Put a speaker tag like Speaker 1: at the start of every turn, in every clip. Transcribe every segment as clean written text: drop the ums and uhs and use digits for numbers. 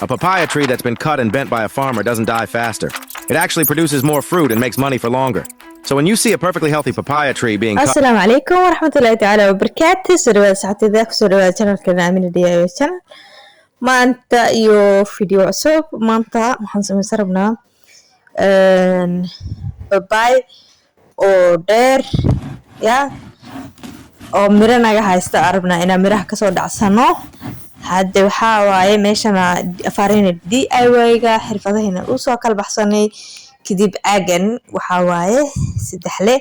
Speaker 1: A papaya tree that's been cut and bent by a farmer doesn't die faster. It actually produces more fruit and makes money for longer. So when you see a perfectly healthy papaya tree being cut...
Speaker 2: السلام عليكم ورحمة الله تعالى وبركاته. سوري ساعتي ذاك سوري channel كنا من الديايو channel. maanta iyo video cusub maanta waxaan sameyn rabnaa babay oo dheer ya oo miro naga haysta arabna ina miraha ka soo dhacsano hadda waxa waaye meeshana afaarina DIY-ga xirfadahina u soo kala baxsanay kadib aagan waxa waaye saddexle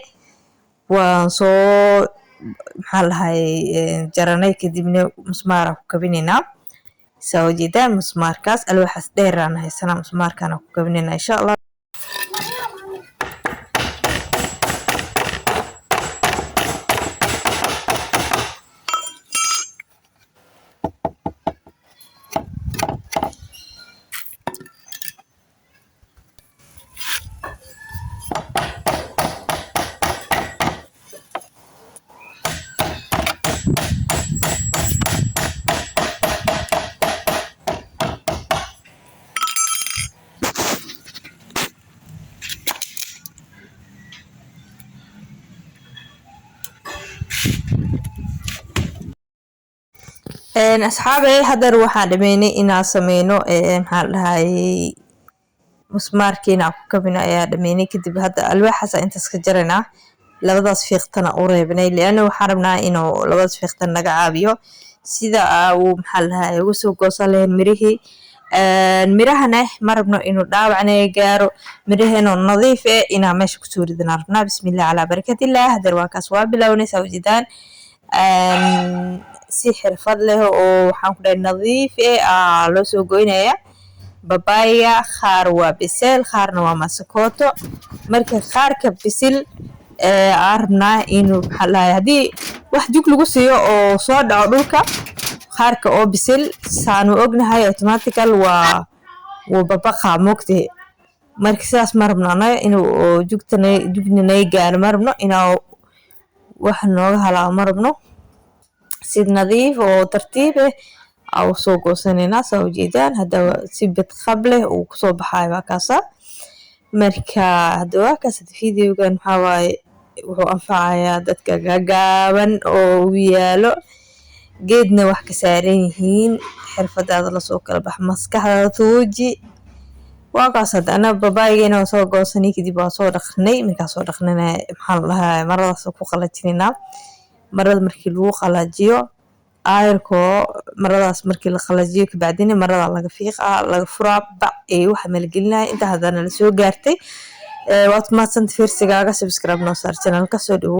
Speaker 2: waan soo maxaa lahay jaranay kadibna musmaar ku kabinina soo jeedaan musmaarkaas alwaxas dheeraan haysana musmaarkana ku kabinina insha Allah أصحابي هذا روح دميني إنا سمينو محل هاي مسماركينا كبنا يا دميني كدب هذا الواحد أنت سكجرنا لبضاس فيختنا قريبني لأنه حرمنا إنه لبضاس فيختنا نجعابيو سيدا أو محل هاي وسوق وصلين مريه مرهنا مربنا إنه داوعنا جارو مرهنا نظيفة إنا مش كسور دنارنا بسم الله على بركة الله هذا الواقع صواب لوني سوجدان si xirfad leh oo waxaan ku dhahay nadiif loo soo goynaya babaya qaar waa bisel qaarna waa masakooto marka qaarka bisil arabnaa inuu xalaay hadii wax jug lagu siiyo oo soo dhaco dhulka qaarka oo bisil saanu ognahay automatical waa babaqa moogtay marka sidaas marabnaa inuu jugtanay gaar marabno inuu wax nooga halaa marabno سيد نظيف وترتيبه أو سوق سنينا سو جيدان هذا سبت قبله وصوب حاي وكاسة مركا هذا كاسة فيديو كان حواي وهو أنفعيا دتك جاجابن أو ويالو جدنا وحكي سارين هين حرفة هذا لسوق البحمس كهذا توجي وكاسة أنا باباينا وسوق سني كدي بصور خني من كسور خننا محلها مرة سوق خلتينا marada markii lagu qalajiyo ayrko maradaas markii la qalajiyo ka bacdina marada laga fiiqa laga furaa bac waxa meel gelinay inta hadana la soo gaartay waad ma sant fiirsigaaga subscribe noo saar channel ka soo dhaw